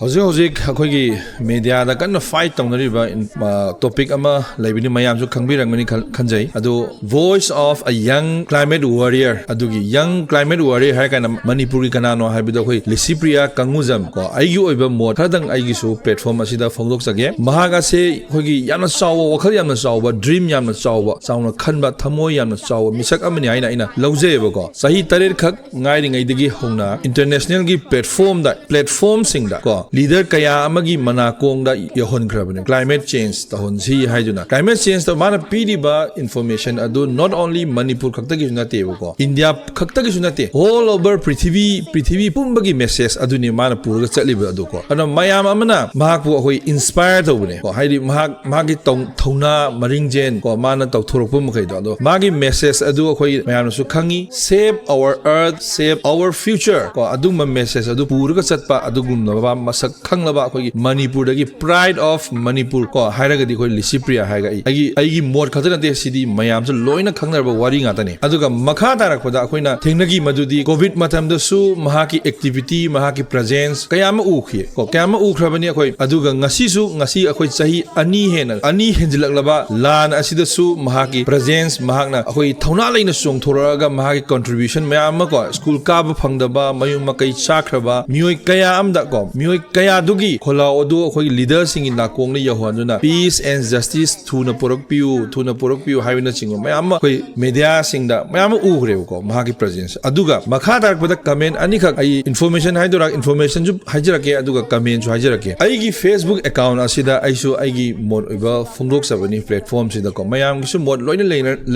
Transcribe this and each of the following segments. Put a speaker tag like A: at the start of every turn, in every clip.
A: Hojik hojik akhoi media da kan fight tawnariba topic ama laibini mayam su khangbirangmani khanjai adu voice of a young climate warrior adugi young climate warrior hai kana Manipur gi kanano haibido khoi Licypriya kanguzam ko aigi oiba mod khadang aigi su platform asida phongdok sage mahaga se khoigi yamna chawa wakhal yamna chawa dream yamna chauna khanba thamoi yamna chawa misak amani haina ina laujeba ko sahi tarer khak ngai ringai digi hongna international gi platform singda ko leader kaya amagi manakong da yahon krabane climate change tahon si haiduna climate change to mana piriba information adu not only Manipur khakta gi sunate ko India khakta gi sunate all over prithvi pumbagi message adu ni mana purga chaliba adu ko ana mayam amana mahakpu hoi inspire tawbune ko haidi magi thona maringjen ko mana tawthorokpu mkhai do ado magi message adu khoi mayam su khangi save our earth save our future ko adu message adu purga chatpa adu gumna ba masak khanglaba khoi Manipur dagi pride of Manipur ko hairagadi khoi Lycipriya haiga aigi mod khatana de sidi mayam su loina khangnarba wari nga tani aduga makha tarakpada khoina thengnagi madudi covid matam da su mahaki activity mahaki presence kayama ukhi ko kayama ukhrabani khoi aduga ngasi akhoi chahi ani henjilaklaba lan asida su mahaki presence mahakna akhoi thauna laina songthoraga mahaki contribution mayam ko school kaba phangdaba mayum makai chakraba mioi kaya amda ko mioi kaya dugi khola odu khoi leader sing in nakong ni yahwanuna peace and justice thuna porokpiu haibina chingo mayam khoi media singda mayam ugre ko mahaki presence aduga makha darpada comment ani khak ai information haidora information ju hajirake aduga comment ju hajirake aigi Facebook account asida aisu aigi mod oiba phongdok sabani platform sida ko mayam gisu mod loina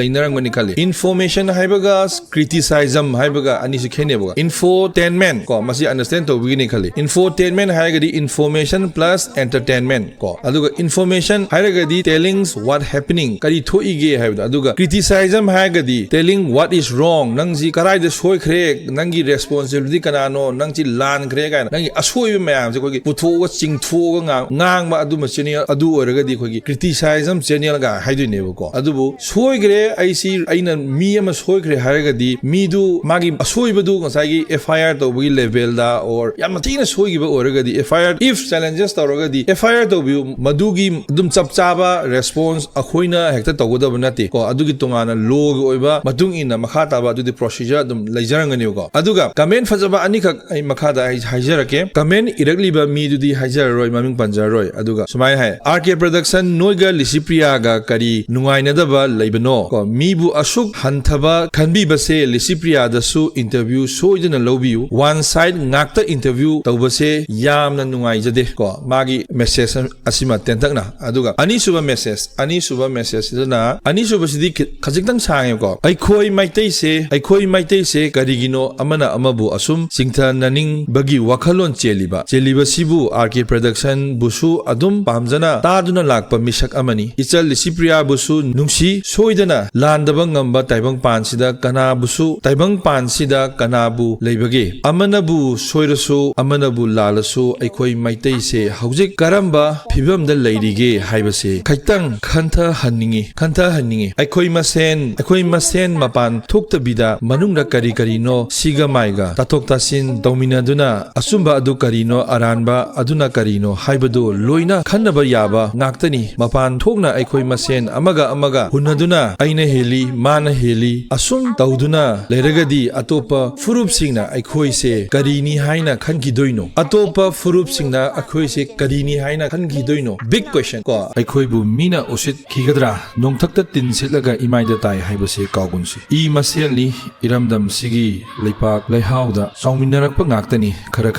A: leinarang mani khali information haibaga criticism haibaga ani su kheneba infotainment ko masi understand to begini khali infotainment haigadi information plus entertainment ko aduga information haigadi telling what happening kari thoige haibda aduga criticism haigadi telling what is wrong nangji karai de soi khre nangi responsibility kanano nangji lan khre ga nangi asoi mayam je kogi puthoga chingthoga ngang ma adu machine adu oragadi kogi criticism channel ga haidune ko adubu soi khre aina mi ama soi khre haigadi mi du magi asoi badu ngasai FIR to bugi level da or yamatina soi gi ba oragadi FIR if challenges tawragadi FIR to view madugi dum chapchaba response akhoina hekta tawgoda nate ko adugi tongana log oiba matung ina makha taba adu procedure dum leijarangani ko aduga comment fajaba ani khak ai makha da haijarake comment irakliba mi dudi haijaroi maming panjaroi aduga sumai hai RK production noiga Lycipriya ga kari nungaina daba leibano ko mibu asuk hanthaba khanbi base Lycipriya da su interview soidana lobiu one side ngakta interview tawbase yamna nungai jade ko magi message asima tentakna aduga ani suba message dana ani suba sidi khajikdang sange ko aikhoi maitai se karigino amana amabu asum singtha naning bagi wakhalon cheliba sibu RK production busu adum pamjana taduna lakpa misak amani ichal Lycipriya busu nungsi soidana landaba ngamba taibang pansida kanabu leibage amanabu soirasu amanabu lalasu aikhoi maitai se hojik karamba phibam da leirige haibase khaitang khantha hanningi aikhoi masen mapan thukta bida manungda kari no siga maiga tatok tasin domina duna asumba adu karino aranba aduna karino haibado loina khannaba yaba ngaktani mapan thokna aikhoi masen amaga hunaduna aina heli mana heli asum tauduna leiragadi atopa furup singna aikhoi se karini haina khankidoino atopa furup singna akhoi se karini haina khankidoino big question ko aikhoi bu mina usit khigadra nongthakta tin sitlaga imaida tai haibase kaugunsi I maselni iramdam sigi leipak leihauda sawminarakpa ngaktani khara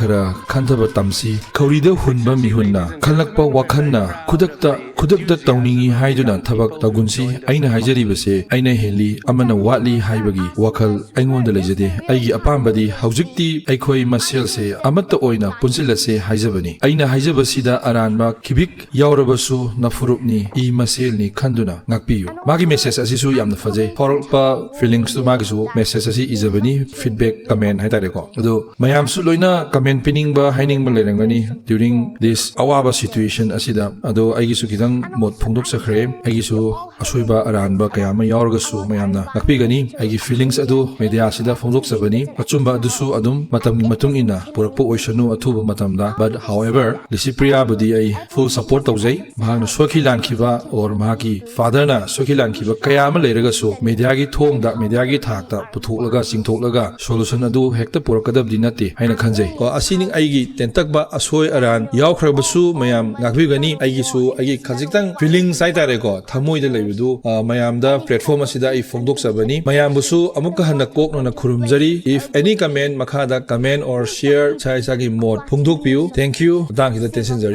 A: khanthaba tamsi khaurida hunba mihunna khalakpa wakhanna khudakta tawningi haiduna thabak tagunsi aina haijaribase aina heli amana watli haibagi wakhal aingonda lejade aigi apambadi haujikti aikhoi masel se amatta oina punsilase haijabani aina haijabasida aranba kibik yaurabasu nafurupni I maselni khanduna ngakpiyu magi message asisu yamna fajai forpa feelings tu magi su message asi izabani feedback comment haitare ko ado mayam su loina comment pinning ba haining ba lerangani during this awaba situation asida ado aigi su kidang mot phongdok sakre agisu asuiba aranba kayama yaurgasu mayamna lakpigani agi feelings adu media sida phongdok sabani achumba adusu adum matamgi matung ina purakpo oisanu athuba matamda but however Lycipriya budi ai full support tawjai mahangna sokhi lankhiba or mahaki father na sokhi lankhiba kayama leiragasu media gi thongda media gi thakta putholaga singthoklaga solution adu hekta purakadabdi nati haina khanjai ko asini aigi tentakba asoi aran yaukhrbasu mayam ngakbigani aigi su aigi khajiktang feelings sai tare ko thamoida leibudu mayam da platform asida I phongdok sabani mayam busu amukka hanna kokna khurumjari if any comment makha da comment or share chai sagi mod phongdok piu thank you dang hida tension jari